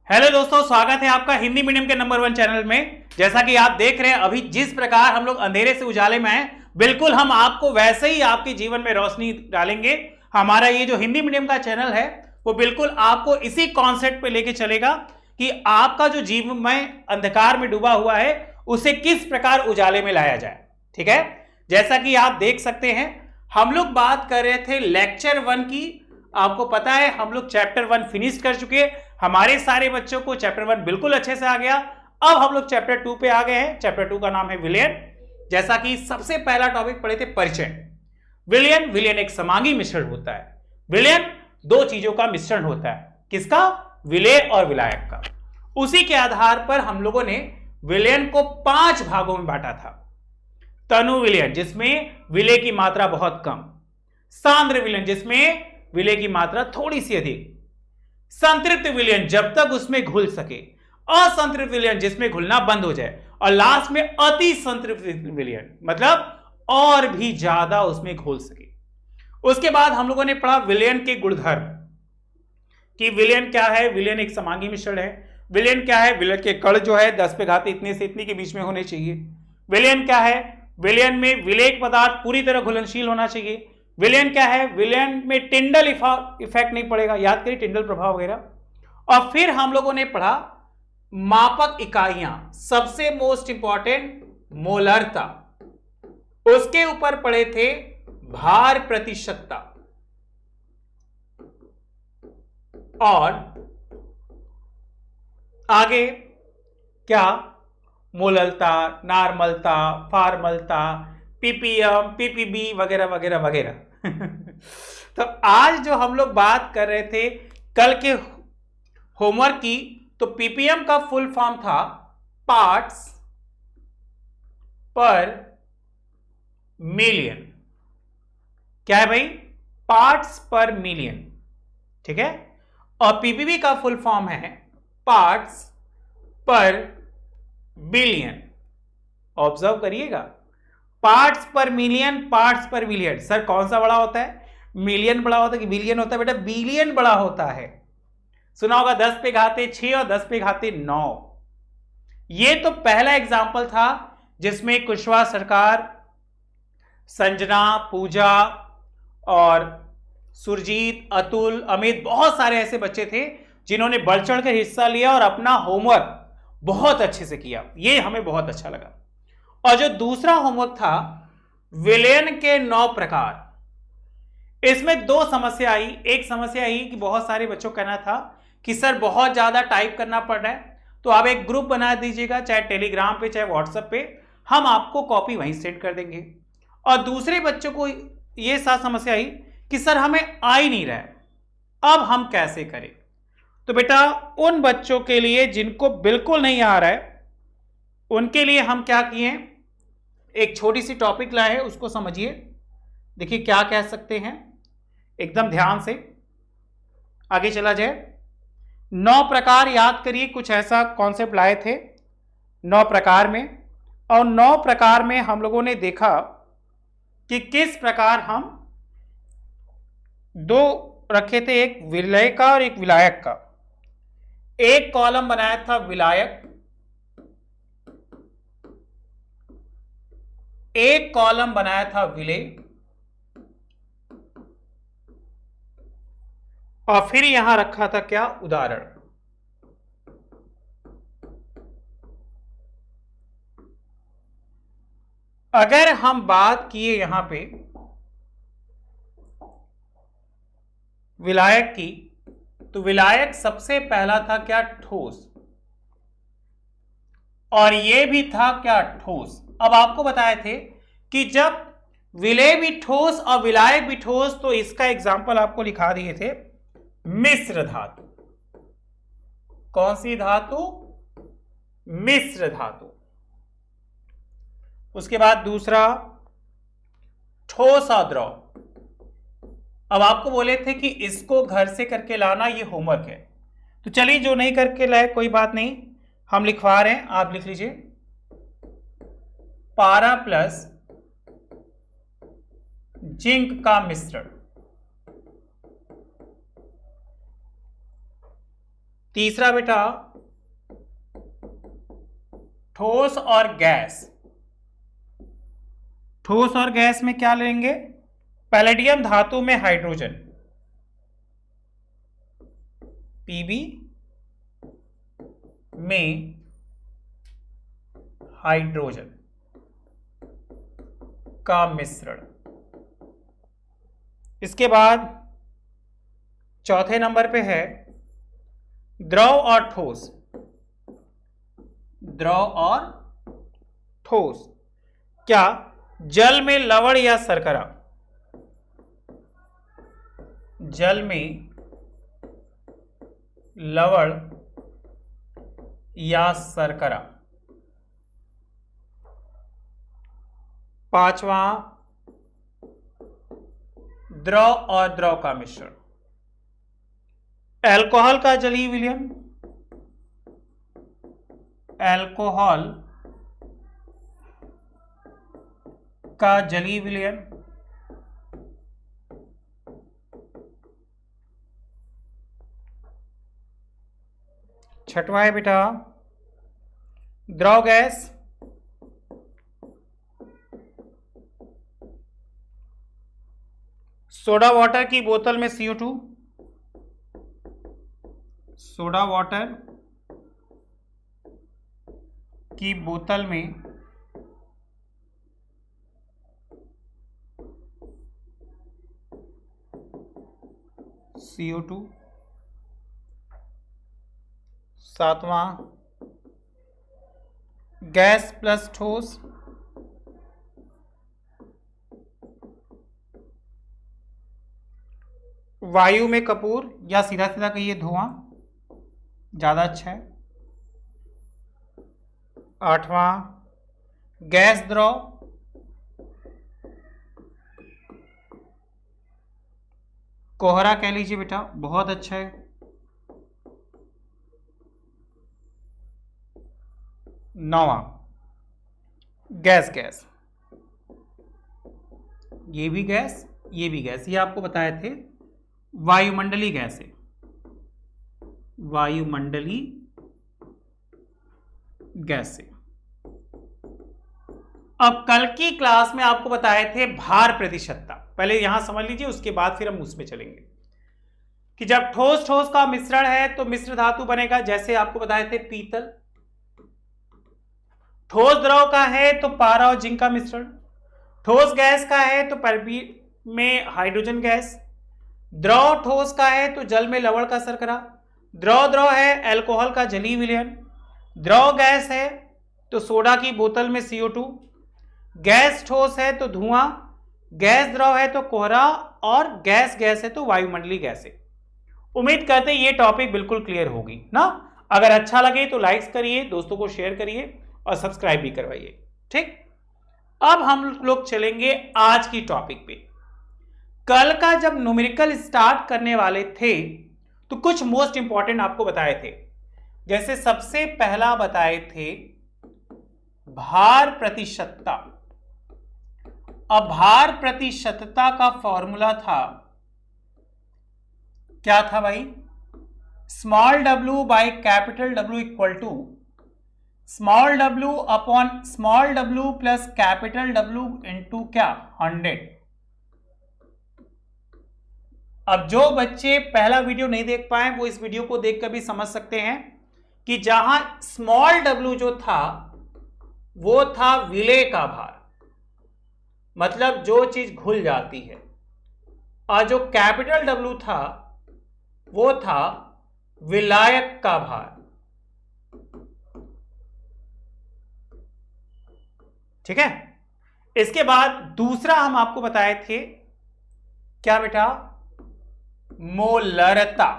Hello दोस्तों, स्वागत है आपका हिंदी मीडियम के नंबर 1 चैनल में। जैसा कि आप देख रहे हैं अभी जिस प्रकार हम लोग अंधेरे से उजाले में हैं, बिल्कुल हम आपको वैसे ही आपके जीवन में रोशनी डालेंगे। हमारा ये जो हिंदी मीडियम का चैनल है वो बिल्कुल आपको इसी कॉन्सेप्ट पे लेके चलेगा कि आपका जो जीवन में अंधकार में डूबा हुआ है उसे किस प्रकार उजाले में लाया जाए। ठीक है, जैसा कि आप देख सकते हैं हम लोग बात कर रहे थे लेक्चर 1 की। आपको पता है हम लोग चैप्टर 1 फिनिश कर चुके हैं। हमारे सारे बच्चों को चैप्टर 1 बिल्कुल अच्छे से आ गया। अब हम लोग चैप्टर 2 पे आ गए हैं। चैप्टर 2 का नाम है विलयन। जैसा कि सबसे पहला टॉपिक पढ़े थे परिचय। विलयन एक समांगी मिश्रण होता है। विलयन दो चीजों का मिश्रण होता है। किसका? विलेय और विलायक का। उसी के आधार पर हम लोगों ने विलयन को 5 भागों में बांटा था। तनु विलयन जिसमें विलेय की मात्रा बहुत कम, सांद्र विलयन जिसमें विलेय की मात्रा थोड़ी सी अधिक, संतृप्त विलयन जब तक उसमें घुल सके, असंतृप्त विलयन जिसमें घुलना बंद हो जाए, और लास्ट में अति संतृप्त विलयन मतलब और भी ज्यादा उसमें घुल सके। उसके बाद हम लोगों ने पढ़ा विलयन के गुणधर्म कि विलयन क्या है। विलयन एक समांगी मिश्रण है। विलयन क्या है? विलयन के कण जो है 10 पे घात इतने से इतने के बीच में होने चाहिए। विलयन क्या है? विलयन में विलेयक पदार्थ पूरी तरह घुलनशील होना चाहिए। विलयन क्या है? विलयन में टिंडल इफेक्ट नहीं पड़ेगा, याद करिए टिंडल प्रभाव वगैरह। और फिर हम लोगों ने पढ़ा मापक इकाइयां, सबसे मोस्ट इंपॉर्टेंट मोलरता। उसके ऊपर पढ़े थे भार प्रतिशतता और आगे क्या? मोललता, नार्मलता, फार्मलता, पीपीएम, पीपीबी वगैरह वगैरह वगैरह। तो आज जो हम लोग बात कर रहे थे कल के होमवर्क की, तो पीपीएम का फुल फॉर्म था पार्ट्स पर मिलियन। क्या है भाई? पार्ट्स पर मिलियन। ठीक है। और पीपीबी का फुल फॉर्म है पार्ट्स पर बिलियन। ऑब्जर्व करिएगा, पार्ट्स पर मिलियन, पार्ट्स पर बिलियन। सर कौन सा बड़ा होता है? मिलियन बड़ा होता है कि बिलियन होता है? बेटा बिलियन बड़ा होता है। सुना होगा 10 पे घाते 6 और 10 पे घाते 9। ये तो पहला एग्जाम्पल था जिसमें कुशवाहा सरकार, संजना, पूजा और सुरजीत, अतुल, अमित, बहुत सारे ऐसे बच्चे थे जिन्होंने बढ़ चढ़ कर हिस्सा लिया और अपना होमवर्क बहुत अच्छे से किया। ये हमें बहुत अच्छा लगा। और जो दूसरा होमवर्क था विलयन के 9 प्रकार, इसमें 2 समस्या आई। एक समस्या आई कि बहुत सारे बच्चों का कहना था कि सर बहुत ज्यादा टाइप करना पड़ रहा है, तो आप एक ग्रुप बना दीजिएगा, चाहे टेलीग्राम पे चाहे व्हाट्सएप पे, हम आपको कॉपी वहीं सेंड कर देंगे। और दूसरे बच्चों को यह समस्या आई कि सर हमें आ ही नहीं रहा है, अब हम कैसे करें? तो बेटा उन बच्चों के लिए जिनको बिल्कुल नहीं आ रहा है उनके लिए हम क्या किए, एक छोटी सी टॉपिक लाए हैं, उसको समझिए। देखिए क्या कह सकते हैं, एकदम ध्यान से आगे चला जाए। 9 प्रकार याद करिए, कुछ ऐसा कॉन्सेप्ट लाए थे 9 प्रकार में। और 9 प्रकार में हम लोगों ने देखा कि किस प्रकार हम 2 रखे थे, एक विलय का और एक विलायक का। एक कॉलम बनाया था विलायक, एक कॉलम बनाया था विलेय, और फिर यहां रखा था क्या? उदाहरण। अगर हम बात किए यहां पे विलायक की, तो विलायक सबसे पहला था क्या? ठोस। और यह भी था क्या? ठोस। अब आपको बताए थे कि जब विलेय भी ठोस और विलायक भी ठोस, तो इसका एग्जाम्पल आपको लिखा दिए थे मिश्र धातु। कौन सी धातु? मिश्र धातु। उसके बाद दूसरा ठोस और द्रव। अब आपको बोले थे कि इसको घर से करके लाना, ये होमवर्क है, तो चलिए जो नहीं करके लाए कोई बात नहीं, हम लिखवा रहे हैं, आप लिख लीजिए। पारा प्लस जिंक का मिश्रण। तीसरा बेटा ठोस और गैस। ठोस और गैस में क्या लेंगे? पैलेडियम धातु में हाइड्रोजन, पीबी में हाइड्रोजन का मिश्रण। इसके बाद चौथे नंबर पे है द्रव और ठोस। द्रव और ठोस, क्या जल में लवण या शर्करा? जल में लवण या शर्करा। पांचवा द्रव और द्रव का मिश्रण। अल्कोहल का जलीय विलयन, अल्कोहल का जलीय विलयन। छठवां है बेटा द्रव गैस। सोडा वाटर की बोतल में CO2, सोडा वाटर की बोतल में CO2। सातवां गैस प्लस ठोस। वायु में कपूर या सीधा सीधा कहिए धुआं, ज्यादा अच्छा है। आठवां गैस द्रव। कोहरा कह लीजिए बेटा, बहुत अच्छा है। नौवां गैस गैस, ये भी गैस ये भी गैस, ये आपको बताए थे वायुमंडलीय गैस है, वायुमंडलीय गैस से। अब कल की क्लास में आपको बताए थे भार प्रतिशतता, पहले यहां समझ लीजिए, उसके बाद फिर हम उसमें चलेंगे कि जब ठोस ठोस का मिश्रण है तो मिश्र धातु बनेगा, जैसे आपको बताए थे पीतल। ठोस द्रव का है तो पारा और जिंक का मिश्रण। ठोस गैस का है तो परबी में हाइड्रोजन गैस। द्रव ठोस का है तो जल में लवण का शर्करा। द्रव द्रव है अल्कोहल का जलीय विलयन। द्रव गैस है तो सोडा की बोतल में CO2। गैस ठोस है तो धुआं। गैस द्रव है तो कोहरा, और गैस गैस है तो वायुमंडलीय गैस है। उम्मीद करते हैं ये टॉपिक बिल्कुल क्लियर होगी ना। अगर अच्छा लगे तो लाइक्स करिए, दोस्तों को शेयर करिए और सब्सक्राइब भी करवाइए। ठीक, अब हम लोग चलेंगे आज की टॉपिक पे। कल का जब न्यूमेरिकल स्टार्ट करने वाले थे तो कुछ मोस्ट इंपॉर्टेंट आपको बताए थे। जैसे सबसे पहला बताए थे भार प्रतिशतता। अब भार प्रतिशतता का फॉर्मूला था, क्या था भाई? Small w by capital W equal to small w upon small w plus capital W into क्या 100। अब जो बच्चे पहला वीडियो नहीं देख पाए वो इस वीडियो को देखकर भी समझ सकते हैं कि जहां स्मॉल w जो था वो था विलेय का भार, मतलब जो चीज घुल जाती है, और जो कैपिटल W था वो था विलायक का भार। ठीक है, इसके बाद दूसरा हम आपको बताए थे, क्या बेटा? मोलरता,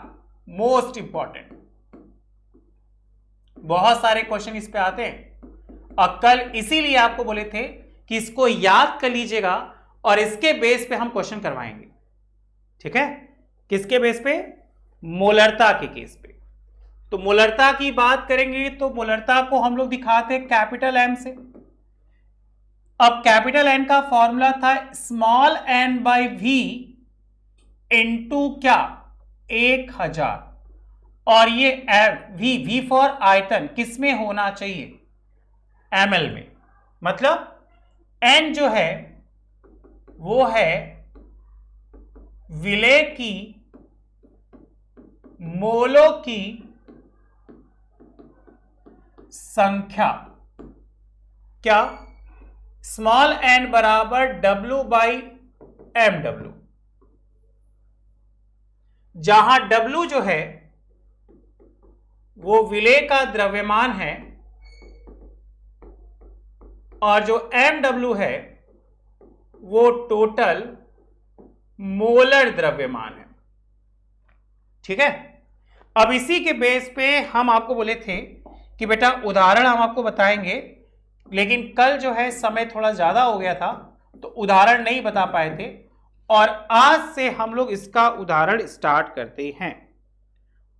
मोस्ट इंपॉर्टेंट। बहुत सारे क्वेश्चन इस पे आते हैं और कल इसीलिए आपको बोले थे कि इसको याद कर लीजिएगा और इसके बेस पे हम क्वेश्चन करवाएंगे। ठीक है, किसके बेस पे? मोलरता के केस पे। तो मोलरता की बात करेंगे तो मोलरता को हम लोग दिखाते हैं कैपिटल M से। अब कैपिटल N का फॉर्मूला था small n by V into क्या 1000, और ये वी फॉर आयतन किस में होना चाहिए, ml में। मतलब n जो है वो है विलेय की मोलों की संख्या। क्या? स्मॉल n बराबर W बाई mw, जहां W जो है वो विलेय का द्रव्यमान है और जो mw है वो टोटल मोलर द्रव्यमान है। ठीक है, अब इसी के बेस पे हम आपको बोले थे कि बेटा उदाहरण हम आपको बताएंगे, लेकिन कल जो है समय थोड़ा ज्यादा हो गया था तो उदाहरण नहीं बता पाए थे, और आज से हम लोग इसका उदाहरण स्टार्ट करते हैं।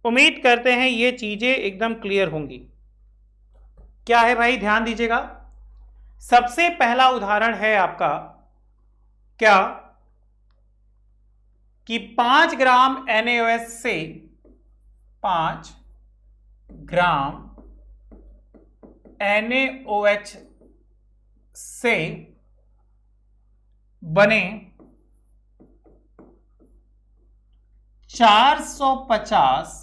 उम्मीद करते हैं ये चीजें एकदम क्लियर होंगी। क्या है भाई, ध्यान दीजिएगा। सबसे पहला उदाहरण है आपका क्या कि 5 ग्राम NaOH से 5 ग्राम NaOH से बने 450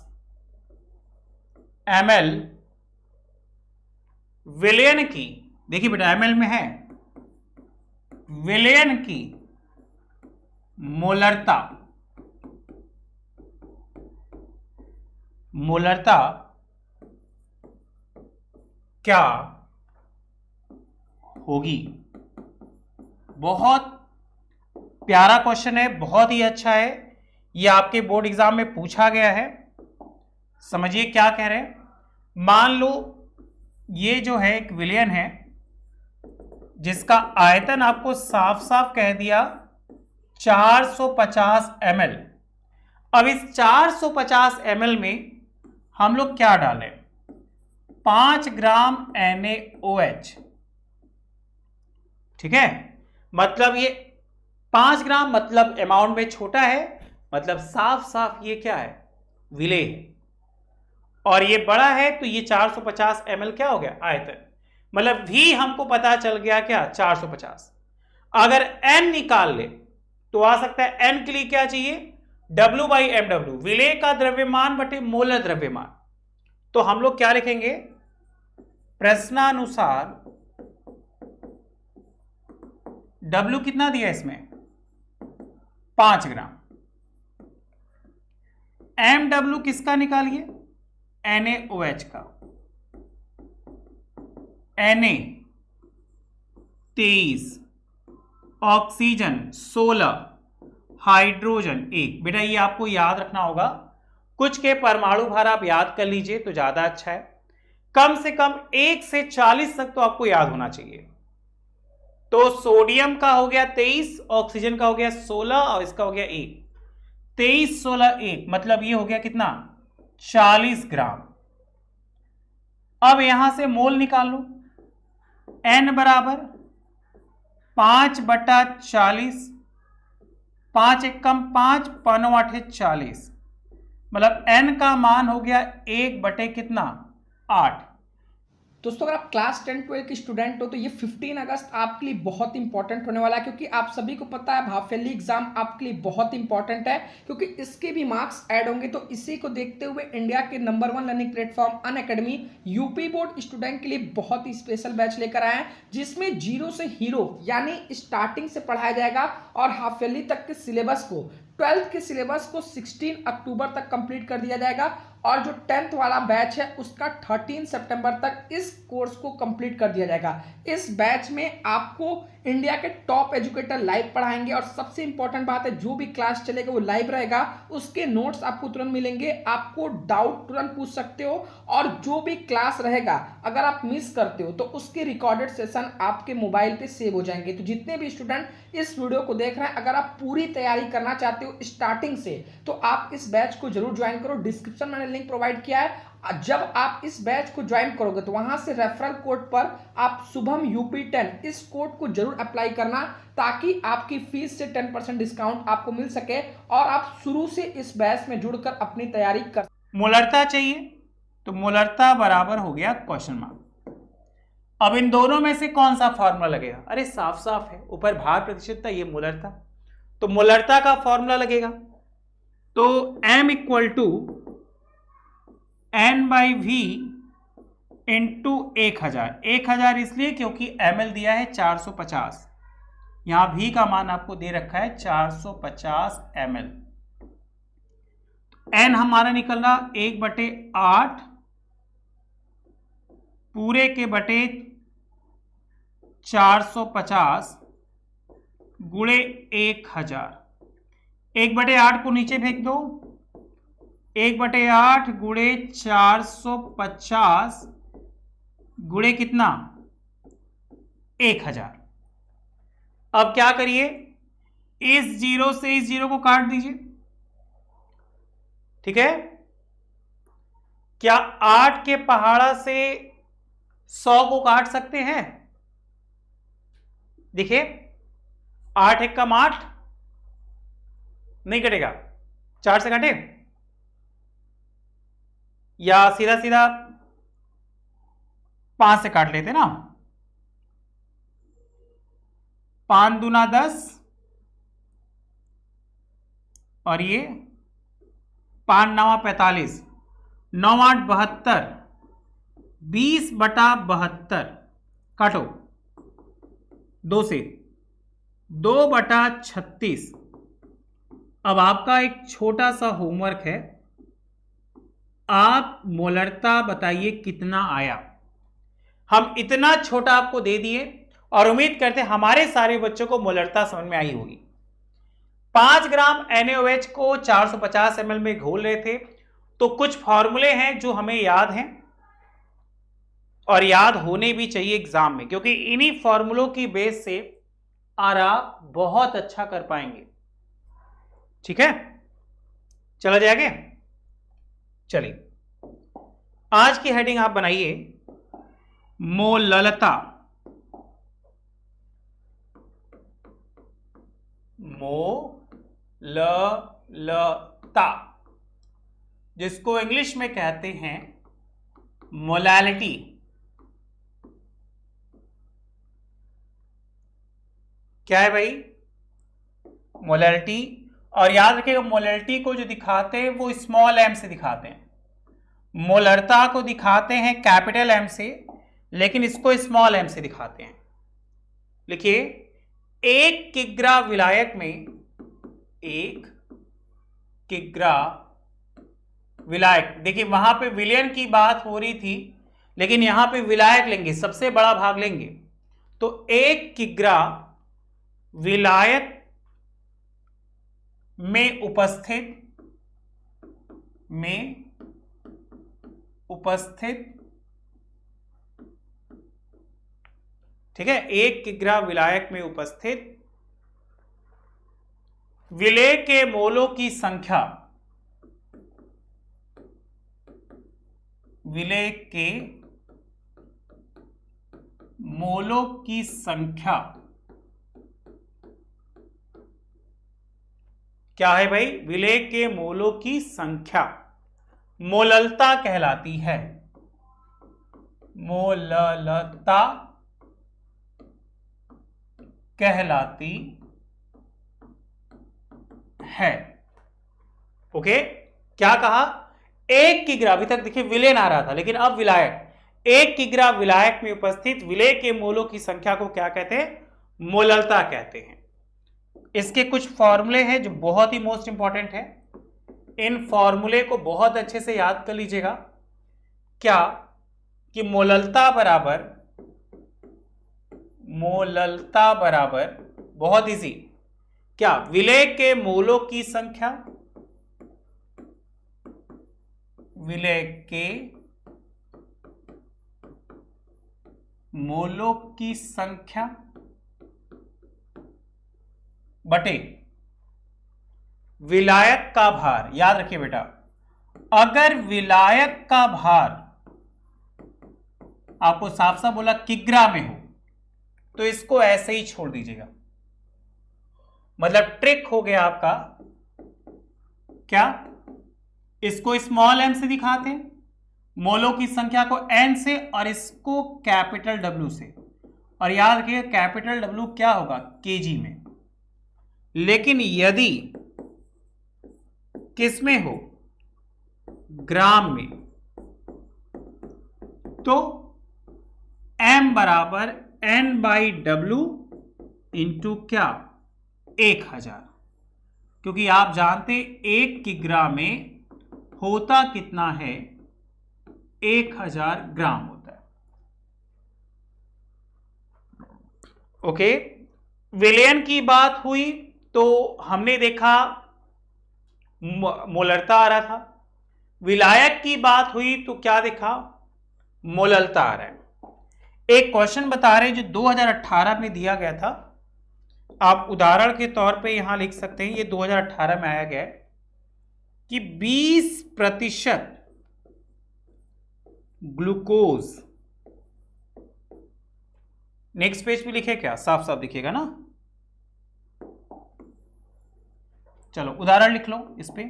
ml विलयन की, देखिए बेटा ml में है, विलयन की मोलरता क्या होगी। बहुत प्यारा क्वेश्चन है, बहुत ही अच्छा है, ये आपके बोर्ड एग्जाम में पूछा गया है। समझिए क्या कह रहे हैं। मान लो ये जो है एक विलयन है जिसका आयतन आपको साफ साफ कह दिया 450 ml। अब इस 450 ml में हम लोग क्या डालें, 5 ग्राम NaOH। ठीक है, मतलब ये 5 ग्राम मतलब अमाउंट में छोटा है, मतलब साफ साफ ये क्या है, विलेय है, और ये बड़ा है तो ये 450 ml क्या हो गया, आयतन। मतलब V हमको पता चल गया क्या, 450। अगर N निकाल ले तो आ सकता है N के लिए क्या चाहिए, W बाई mw, विलेय का द्रव्यमान बटे मोलर द्रव्यमान। तो हम लोग क्या लिखेंगे, प्रश्नानुसार W कितना दिया इसमें, 5 ग्राम। mw किसका निकालिए, NaOH का। Na 23, oxygen 16, hydrogen 1। बेटा ये आपको याद रखना होगा, कुछ के परमाणु भार आप याद कर लीजिए तो ज्यादा अच्छा है। कम से कम 1 से 40 तक तो आपको याद होना चाहिए। तो सोडियम का हो गया 23, ऑक्सीजन का हो गया 16 और इसका हो गया 1। 23 16 1 मतलब ये हो गया कितना, 40 ग्राम। अब यहां से मोल निकाल लो, N बराबर 5/40, 5 एकम 5, 5 8 40, मतलब N का मान हो गया 1 बटे कितना, 8। दोस्तों अगर आप क्लास 10-12 के स्टूडेंट हो तो ये 15 अगस्त आपके लिए बहुत इंपॉर्टेंट होने वाला है, क्योंकि आप सभी को पता है हाफ ईयरली एग्जाम आपके लिए बहुत इंपॉर्टेंट है, क्योंकि इसके भी मार्क्स ऐड होंगे। तो इसी को देखते हुए इंडिया के number 1 learning platform Unacademy UP board student के लिए बहुत ही स्पेशल बैच लेकर आए हैं, जिसमें जीरो से हीरो यानी स्टार्टिंग से पढ़ाया जाएगा और हाफ ईयरली तक के सिलेबस को, 12th के सिलेबस को 16 अक्टूबर तक कंप्लीट कर दिया जाएगा, और जो 10th वाला बैच है उसका 13 सितंबर तक इस कोर्स को कंप्लीट कर दिया जाएगा। इस बैच में आपको इंडिया के टॉप एजुकेटर लाइव पढ़ाएंगे, और सबसे इंपॉर्टेंट बात है जो भी क्लास चलेगा वो लाइव रहेगा, उसके नोट्स आपको तुरंत मिलेंगे, आपको डाउट तुरंत पूछ सकते हो, और जो भी क्लास रहेगा अगर आप मिस करते हो तो उसके रिकॉर्डेड सेशन आपके मोबाइल पे सेव हो जाएंगे। तो जितने भी स्टूडेंट इस वीडियो को देख रहे हैं, अगर आप पूरी तैयारी करना चाहते हो स्टार्टिंग से तो आप इस बैच को जरूर ज्वाइन करो। डिस्क्रिप्शन में लिंक प्रोवाइड किया है। जब आप इस बैच को ज्वाइन करोगे तो वहां से रेफरल कोड पर आप शुभम UP10 इस कोड को जरूर अप्लाई करना, ताकि आपकी फीस से 10% डिस्काउंट आपको मिल सके और आप शुरू से इस बैच में जुड़कर अपनी तैयारी कर। मोलरता चाहिए, तो मोलरता बराबर हो गया क्वेश्चन मार्क। अब इन दोनों में से कौन सा फॉर्मूला लगेगा? अरे साफ साफ है, ऊपर भार प्रतिशतता, ये मोलरता, तो मोलरता का फॉर्मूला लगेगा। तो m equal to N/V into 1000। 1000 इसलिए क्योंकि ml दिया है 450, यहां V का मान आपको दे रखा है 450 ml। n हमारा निकल रहा 1/8 पूरे के बटे 450 गुणे 1000। 1/8 को नीचे फेंक दो, 1/8 गुणे 450 गुणे कितना? 1000। अब क्या करिए, इस जीरो से इस जीरो को काट दीजिए, ठीक है। क्या 8 के पहाड़ा से 100 को काट सकते हैं? देखिए 8 एक कम 8, नहीं कटेगा। 4 से काटे या सीधा सीधा 5 से काट लेते ना। 5 दूना 10 और ये 5 9 45, 9 8 72, 20/72 काटो 2 से, 2/36। अब आपका एक छोटा सा होमवर्क है, आप मोलरता बताइए कितना आया। हम इतना छोटा आपको दे दिए और उम्मीद करते हैं हमारे सारे बच्चों को मोलरता समझ में आई होगी। 5 ग्राम NaOH को 450 ml में घोल रहे थे, तो कुछ फॉर्मूले हैं जो हमें याद हैं और याद होने भी चाहिए एग्जाम में, क्योंकि इन्हीं फॉर्मूलों की बेस से आप बहुत अच्छा कर पाएंगे। ठीक है, चला जाएगा। चलिए आज की हेडिंग आप बनाइए मोललता। मोललता, जिसको इंग्लिश में कहते हैं मोलैलिटी। क्या है भाई? मोलैलिटी। और याद रखिएगा, मोलैलिटी को जो दिखाते हैं वो स्मॉल m से दिखाते हैं, मोलरता को दिखाते हैं कैपिटल M से, लेकिन इसको स्मॉल m से दिखाते हैं। लिखिए 1 किग्रा विलायक में, 1 किग्रा विलायक, देखिए वहां पे विलयन की बात हो रही थी, लेकिन यहां पे विलायक लेंगे, सबसे बड़ा भाग लेंगे। तो 1 किग्रा विलायक में उपस्थित, ठीक है, 1 किग्रा विलायक में उपस्थित विलेय के मोलों की संख्या, विलेय के मोलों की संख्या क्या है भाई? विलेय के मोलों की संख्या मोललता कहलाती है। मोललता कहलाती है। ओके, क्या कहा? 1 किग्रा, अभी तक देखिए विलेन आ रहा था, लेकिन अब विलायक। 1 किग्रा विलायक में उपस्थित विलेय के मोलों की संख्या को क्या कहते हैं? मोललता कहते हैं। इसके कुछ फॉर्मूले हैं जो बहुत ही मोस्ट इंपॉर्टेंट है, इन फॉर्मूले को बहुत अच्छे से याद कर लीजिएगा। क्या कि मोललता बराबर बहुत इजी, क्या? विलेय के मोलों की संख्या, विलेय के मोलों की संख्या बटे विलायक का भार। याद रखिए बेटा, अगर विलायक का भार आपको साफ साफ बोला किग्रा में हो, तो इसको ऐसे ही छोड़ दीजिएगा। मतलब ट्रिक हो गया आपका क्या? इसको स्मॉल m से दिखाते हैं, मोलों की संख्या को n से, और इसको कैपिटल W से। और याद रखिए कैपिटल W क्या होगा, केजी में। लेकिन यदि किस में हो, ग्राम में, तो m बराबर n/W इंटू क्या, 1000। क्योंकि आप जानते 1 किग्रा में होता कितना है, 1000 ग्राम होता है। ओके, विलयन की बात हुई तो हमने देखा मोलरता आ रहा था। विलायक की बात हुई तो क्या देखा, मोललता आ रहा है। एक क्वेश्चन बता रहे जो 2018 में दिया गया था, आप उदाहरण के तौर पे यहां लिख सकते हैं, ये 2018 में आया गया है कि 20% ग्लूकोज, नेक्स्ट पेज पे लिखे क्या, साफ साफ दिखेगा ना, चलो उदाहरण लिख लो इस पे।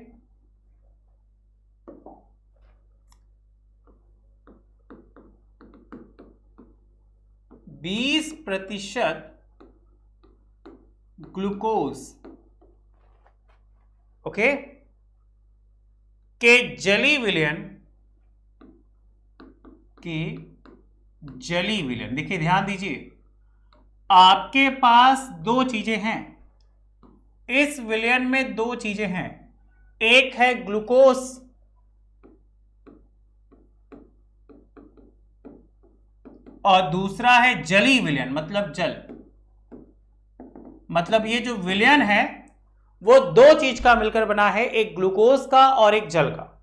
बीस प्रतिशत ग्लूकोज, ओके, के जली विलयन, देखिए ध्यान दीजिए, आपके पास दो चीजें हैं, इस विलयन में दो चीजें हैं, एक है ग्लूकोज और दूसरा है जली विलयन, मतलब जल। मतलब ये जो विलयन है वो दो चीज का मिलकर बना है, एक ग्लूकोज का और एक जल का।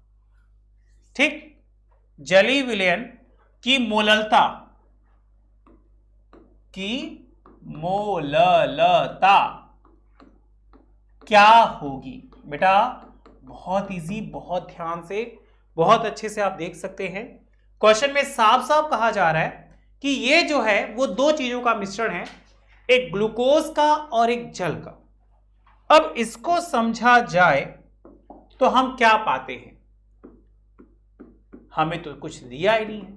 ठीक, जली विलयन की मोललता, क्या होगी बेटा, बहुत इजी, बहुत ध्यान से, बहुत अच्छे से आप देख सकते हैं। क्वेश्चन में साफ साफ कहा जा रहा है कि ये जो है वो दो चीजों का मिश्रण है, एक ग्लूकोज का और एक जल का। अब इसको समझा जाए तो हम क्या पाते हैं, हमें तो कुछ दिया ही नहीं है,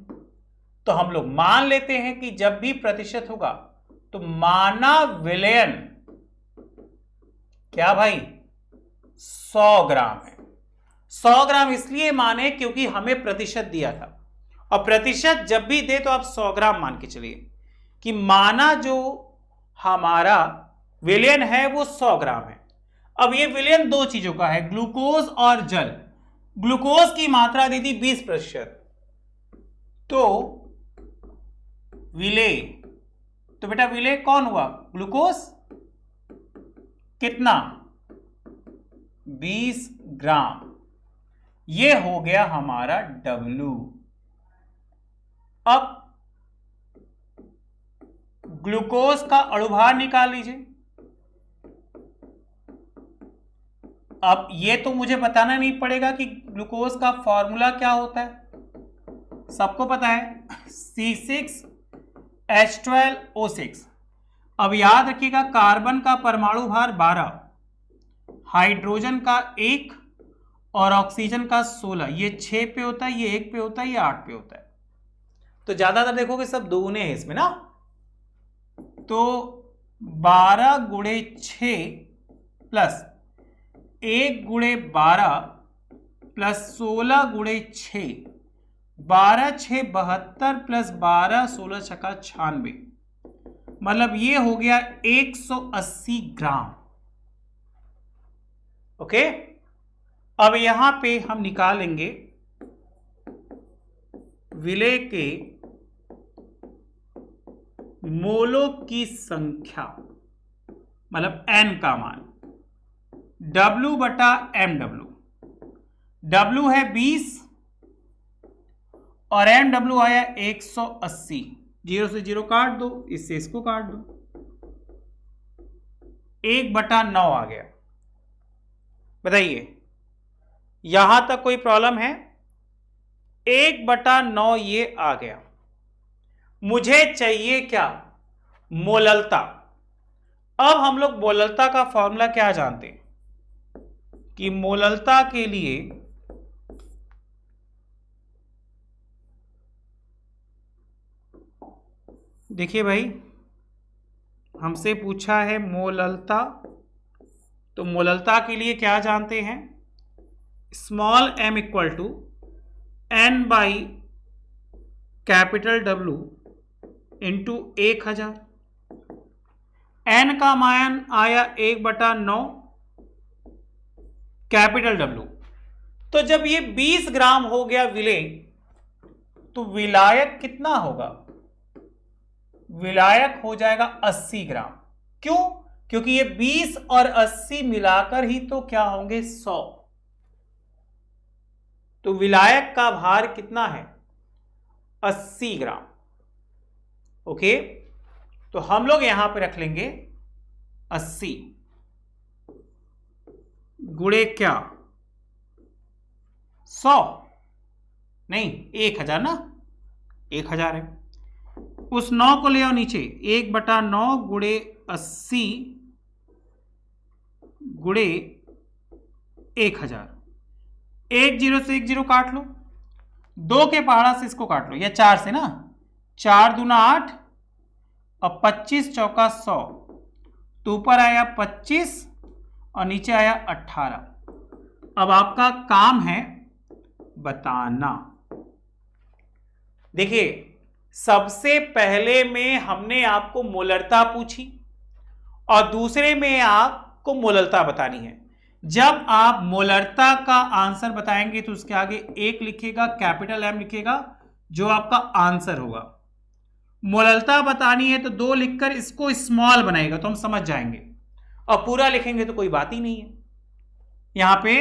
तो हम लोग मान लेते हैं कि जब भी प्रतिशत होगा तो माना विलयन क्या भाई, 100 ग्राम है। 100 ग्राम इसलिए माने क्योंकि हमें प्रतिशत दिया था, और प्रतिशत जब भी दे तो आप 100 ग्राम मान के चलिए कि माना जो हमारा विलयन है वो 100 ग्राम है। अब ये विलयन दो चीजों का है, ग्लूकोज और जल। ग्लूकोज की मात्रा दी थी 20%, तो विलेय, तो बेटा विलेय कौन हुआ, ग्लूकोज, कितना, 20 ग्राम। ये हो गया हमारा W। अब ग्लूकोज का अणुभार निकाल लीजिए। अब ये तो मुझे बताना नहीं पड़ेगा कि ग्लूकोज का फॉर्मूला क्या होता है, सबको पता है, C6H12O6। अब याद रखिएगा कार्बन का परमाणु भार 12, हाइड्रोजन का 1 और ऑक्सीजन का 16। ये 6 पे होता है, ये 1 पे होता है, ये 8 पे होता है। तो ज्यादातर देखोगे सब दुगुने हैं इसमें ना, तो 12 गुणे 6 प्लस 1 गुणे 12 प्लस 16 गुणे 6, 12 6 72 प्लस 12 16 छक्का 96, मतलब ये हो गया 180 ग्राम। ओके, अब यहां पे हम निकालेंगे विलेय के मोलों की संख्या, मतलब n का मान, W बटा MW। W है 20 और MW आया 180, 0 से 0 काट दो, इससे इसको काट दो, 1/9 आ गया। बताइए यहां तक कोई प्रॉब्लम है, 1/9 ये आ गया। मुझे चाहिए क्या, मोललता। अब हम लोग मोललता का फॉर्मूला क्या जानते हैं कि मोललता के लिए देखिए भाई, हमसे पूछा है मोललता, तो मोललता के लिए क्या जानते हैं? Small m equal to n by capital W into 1000। n का मान आया 1/9 कैपिटल W। तो जब ये 20 ग्राम हो गया विलेय, तो विलायक कितना होगा? विलायक हो जाएगा 80 ग्राम। क्यों? क्योंकि ये 20 और 80 मिलाकर ही तो क्या होंगे? 100। तो विलायक का भार कितना है? 80 ग्राम। ओके, तो हम लोग यहां पे रख लेंगे 80 गुणे क्या? 100 नहीं, 1000 ना, 1000 है। उस 9 को ले आओ नीचे, 1/9 गुणे 80 गुणे 1000। 1 0 से 1 0 काट लो, 2 के पहाड़ा से इसको काट लो, या 4 से ना, 4 दूना 8 और 25 चौका 100, तो ऊपर आया 25 और नीचे आया 18। अब आपका काम है बताना। देखिए, सबसे पहले में हमने आपको मोलरता पूछी और दूसरे में आपको मोललता बतानी है। जब आप मोलरता का आंसर बताएंगे तो उसके आगे 1 लिखिएगा, कैपिटल M लिखिएगा, जो आपका आंसर होगा। मोललता बतानी है तो 2 लिखकर इसको स्मॉल बनाएगा तो हम समझ जाएंगे, और पूरा लिखेंगे तो कोई बात ही नहीं है। यहां पे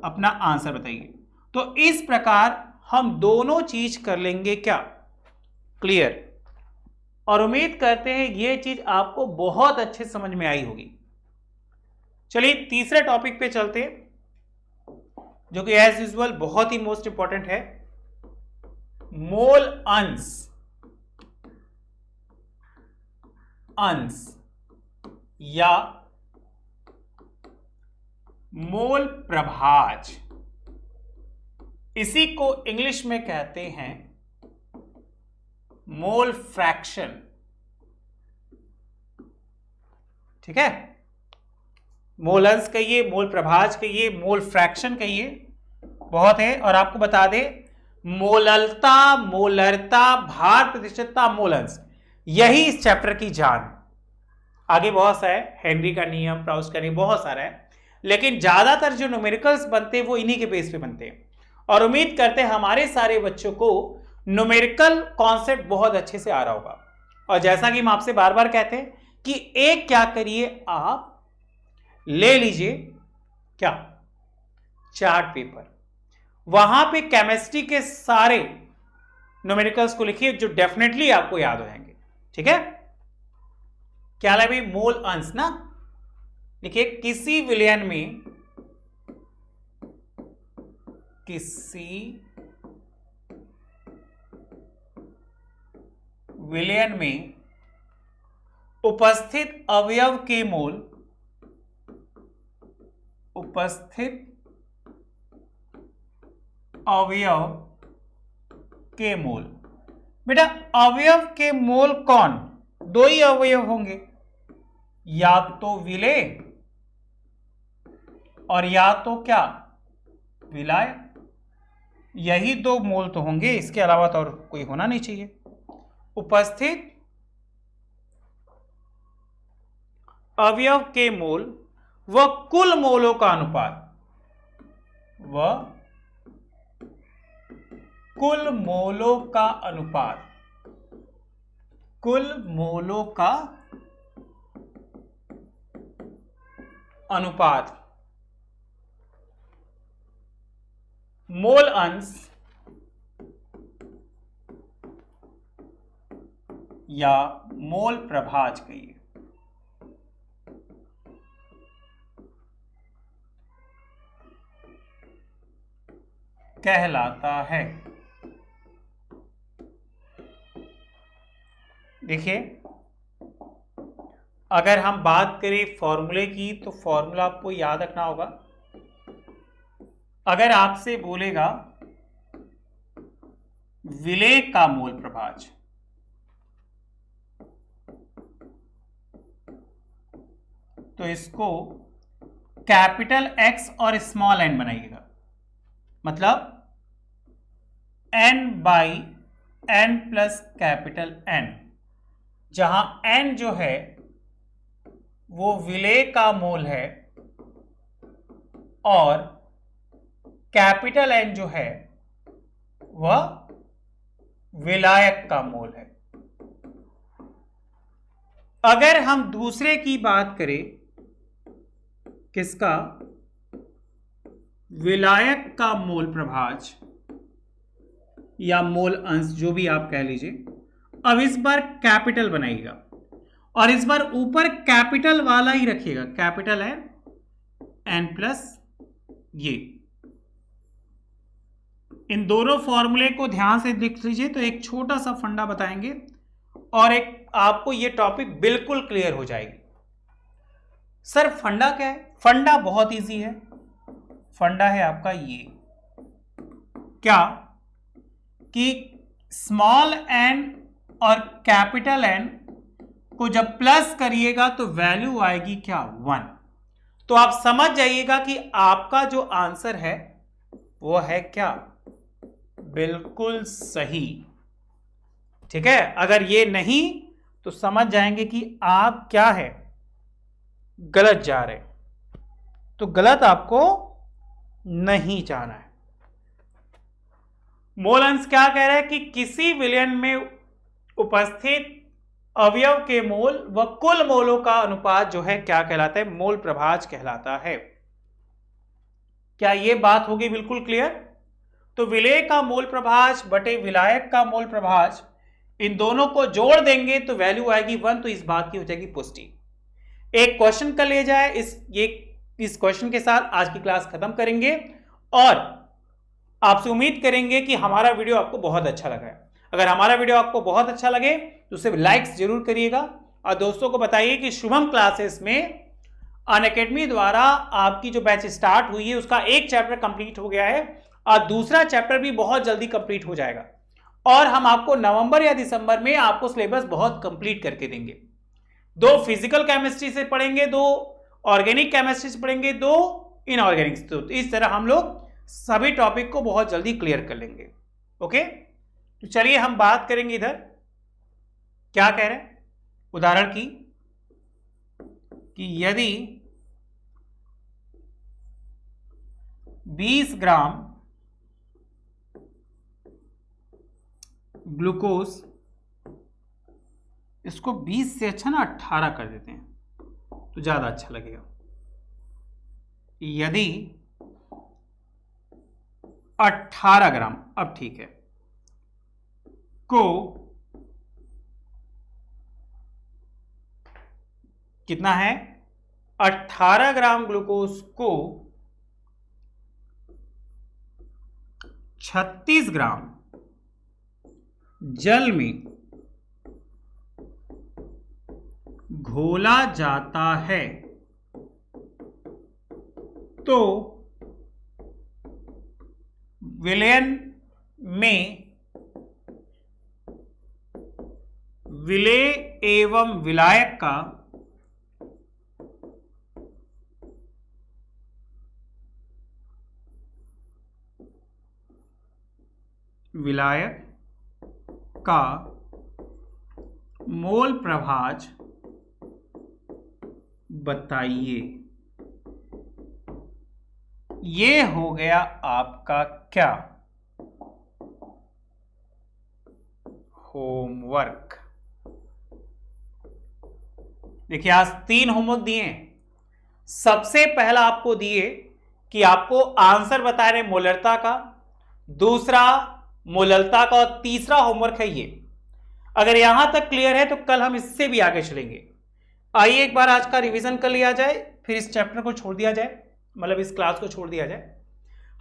अपना आंसर बताइए। तो इस प्रकार हम दोनों चीज कर लेंगे क्या? क्लियर। और उम्मीद करते हैं यह चीज आपको बहुत अच्छे समझ में आई होगी। चलिए तीसरे टॉपिक पे चलते हैं, जो कि एज यूजुअल बहुत ही मोस्ट इंपॉर्टेंट है, मोल अंश। अंश या मोल प्रभाज, इसी को इंग्लिश में कहते हैं मोल फ्रैक्शन। ठीक है, मोल अंश कहिए, मोल प्रभाज कहिए, मोल फ्रैक्शन कहिए, बहुत है। और आपको बता दे, मोललता, मोलरता, भार प्रतिशतता, मोल अंश, यही इस चैप्टर की जान। आगे बहुत सा है, हेनरी का नियम, प्राउस्ट का नियम, बहुत सारा है, लेकिन ज्यादातर जो न्यूमेरिकल्स बनते हैं वो इन्हीं के बेस पे बनते हैं। और उम्मीद करते हैं हमारे सारे बच्चों को न्यूमेरिकल कॉन्सेप्ट बहुत अच्छे से आ रहा होगा। और जैसा कि हम आपसे बार बार कहते हैं कि एक क्या करिए, आप ले लीजिए क्या? चार्ट पेपर, वहां पे केमिस्ट्री के सारे न्यूमेरिकल्स को लिखिए जो डेफिनेटली आपको याद हो जाएंगे। ठीक है, क्या है भाई? मोल अंश ना, देखिए किसी विलयन में, किसी विलयन में उपस्थित अवयव के मोल, उपस्थित अवयव के मोल। बेटा अवयव के मोल कौन? 2 ही अवयव होंगे, या तो विलेय और या तो क्या? विलायक। यही 2 मोल तो होंगे, इसके अलावा तो और कोई होना नहीं चाहिए। उपस्थित अवयव के मोल व कुल मोलों का अनुपात, व कुल मोलों का अनुपात, कुल मोलों का अनुपात। मोल अंश या मोल प्रभाज कहिए। कहलाता है। देखिए, अगर हम बात करें फॉर्मूले की तो फॉर्मूला आपको याद रखना होगा। अगर आपसे बोलेगा विलेय का मोल प्रभाज, तो इसको कैपिटल X और स्मॉल n बनाइएगा, मतलब n by n plus capital N, जहां n जो है वो विलेय का मोल है और कैपिटल N जो है वह विलायक का मोल है। अगर हम दूसरे की बात करें, किसका? विलायक का मोल प्रभाज या मोल अंश, जो भी आप कह लीजिए। अब इस बार कैपिटल बनाइएगा और इस बार ऊपर कैपिटल वाला ही रखिएगा, कैपिटल है n प्लस ये। इन दोनों फॉर्मूले को ध्यान से देख लीजिए तो एक छोटा सा फंडा बताएंगे और एक आपको ये टॉपिक बिल्कुल क्लियर हो जाएगी। सर फंडा क्या है? फंडा बहुत इजी है। फंडा है आपका ये, क्या कि स्मॉल n और कैपिटल N को जब प्लस करिएगा तो वैल्यू आएगी क्या? 1। तो आप समझ जाइएगा कि आपका जो आंसर है वो है क्या? बिल्कुल सही। ठीक है, अगर ये नहीं तो समझ जाएंगे कि आप क्या है, गलत जा रहे। तो गलत आपको नहीं जाना है। मोल अंश क्या कह रहा है कि किसी विलयन में उपस्थित अवयव के मोल व कुल मोलों का अनुपात जो है क्या कहलाता है? मोल प्रभाज कहलाता है। क्या यह बात होगी बिल्कुल क्लियर? तो विलेय का मोल प्रभाज बटे विलायक का मोल प्रभाज, इन दोनों को जोड़ देंगे तो वैल्यू आएगी 1। तो इस बात की हो जाएगी पुष्टि। एक क्वेश्चन कर लिया जाए, इस क्वेश्चन के साथ आज की क्लास खत्म करेंगे और आपसे उम्मीद करेंगे कि हमारा वीडियो आपको बहुत अच्छा लगा है। अगर हमारा वीडियो आपको बहुत अच्छा लगे तो उसे लाइक्स जरूर करिएगा और दोस्तों को बताइए कि शुभम क्लासेस में अनअकैडमी द्वारा आपकी जो बैच स्टार्ट हुई है उसका एक चैप्टर कंप्लीट हो गया है और दूसरा चैप्टर भी बहुत जल्दी कंप्लीट हो जाएगा और हम आपको नवंबर या दिसंबर में आपको सिलेबस बहुत कंप्लीट करके देंगे। 2 फिजिकल केमिस्ट्री से पढ़ेंगे, 2 ऑर्गेनिक केमिस्ट्री से पढ़ेंगे, 2 इनऑर्गेनिक। तो इस तरह हम लोग सभी टॉपिक को बहुत जल्दी क्लियर कर लेंगे। ओके, तो चलिए हम बात करेंगे इधर क्या कह रहे हैं उदाहरण की, कि यदि 20 ग्राम ग्लूकोज, इसको 20 से अच्छा ना 18 कर देते हैं तो ज्यादा अच्छा लगेगा। यदि 18 ग्राम, अब ठीक है, को कितना है? 18 ग्राम ग्लूकोज को 36 ग्राम जल में घोला जाता है तो विलयन में विलेय एवं विलायक का मोल प्रभाज बताइए। ये हो गया आपका क्या? होमवर्क। देखिए आज 3 होमवर्क दिए हैं। सबसे पहला आपको दिए कि आपको आंसर बता रहे मोलरता का, दूसरा मोलरता का और तीसरा होमवर्क है ये। अगर यहां तक क्लियर है तो कल हम इससे भी आगे चलेंगे। आइए एक बार आज का रिवीजन कर लिया जाए, फिर इस चैप्टर को छोड़ दिया जाए, मतलब इस क्लास को छोड़ दिया जाए।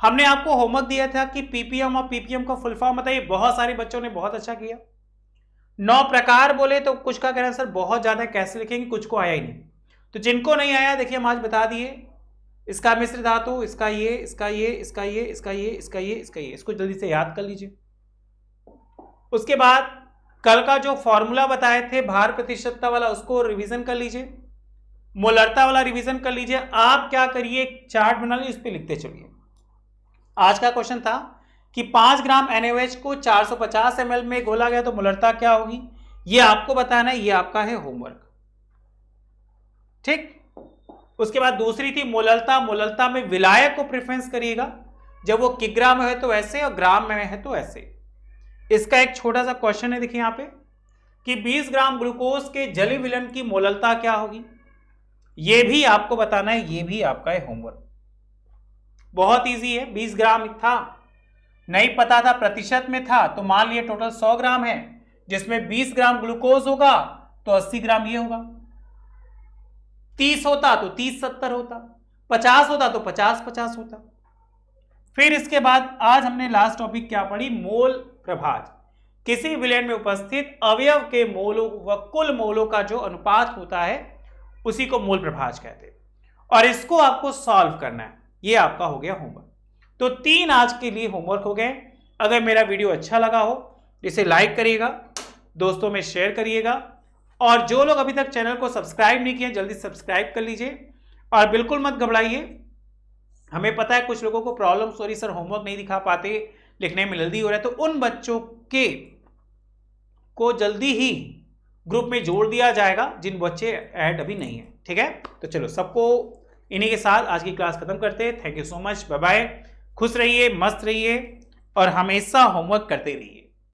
हमने आपको होमवर्क दिया था कि पीपीएम और पीपीएम का फुल फॉर्म बताइए। बहुत सारे बच्चों ने बहुत अच्छा किया। 9 प्रकार बोले तो कुछ का कहना सर बहुत ज्यादा कैसे लिखेंगे, कुछ को आया ही नहीं। तो जिनको नहीं आया देखिए हम आज बता दिए, इसका मिश्र धातु, इसका ये, इसका ये, इसका ये, इसका ये, इसका ये, इसका ये, इसको जल्दी से याद कर लीजिए। उसके बाद कल का जो फॉर्मूला बताए थे भार प्रतिशतता वाला, उसको रिवीजन कर लीजिए। मोलरता वाला रिवीजन कर लीजिए। आप क्या करिए, एक चार्ट बना लीजिए, इस पे लिखते चलिए। आज का क्वेश्चन था कि 5 ग्राम NaOH को 450 ml में घोला गया तो मोलरता क्या होगी, ये आपको बताना है, ये आपका है होमवर्क। ठीक। उसके बाद दूसरी थी मोलरता। मोलरता में विलायक को प्रेफरेंस करिएगा, जब वो किग्रा में है तो ऐसे और ग्राम में है तो ऐसे। इसका एक छोटा सा क्वेश्चन है, देखिए यहां पे कि 20 ग्राम ग्लूकोज के जलीय विलयन की मोलरता क्या होगी, ये भी आपको बताना है, ये भी आपका है होमवर्क। बहुत इजी है। 20 ग्राम था, नहीं पता था, प्रतिशत में था, तो मान लिया टोटल 100 ग्राम है, जिसमें 20 ग्राम ग्लूकोज होगा तो 80 ग्राम ये होगा। 30 होता तो 30-70 होता, 50 होता तो 50-50 होता। फिर इसके बाद आज हमने लास्ट टॉपिक क्या पढ़ी, मोल प्रभाज। किसी विलयन में उपस्थित अवयव के मोलों व कुल मोलों का जो अनुपात होता है उसी को मोल प्रभाज कहते हैं, और इसको आपको सॉल्व करना है। ये आपका हो गया होमवर्क। तो 3 आज के लिए होमवर्क हो गए। अगर मेरा वीडियो अच्छा लगा हो इसे लाइक करिएगा, दोस्तों में शेयर करिएगा, और जो लोग अभी तक चैनल को सब्सक्राइब नहीं किए जल्दी सब्सक्राइब कर लीजिए। और बिल्कुल मत घबराइए, हमें पता है कुछ लोगों को प्रॉब्लम, सॉरी सर होमवर्क नहीं दिखा पाते, लिखने में जल्दी हो रहा है, तो उन बच्चों के को जल्दी ही ग्रुप में जोड़ दिया जाएगा जिन बच्चे ऐड अभी नहीं है। ठीक है, तो चलो सबको इन्हीं के साथ आज की क्लास खत्म करते हैं। Thank you so much, bye bye. खुश रहिए, मस्त रहिए और हमेशा होमवर्क करते रहिए।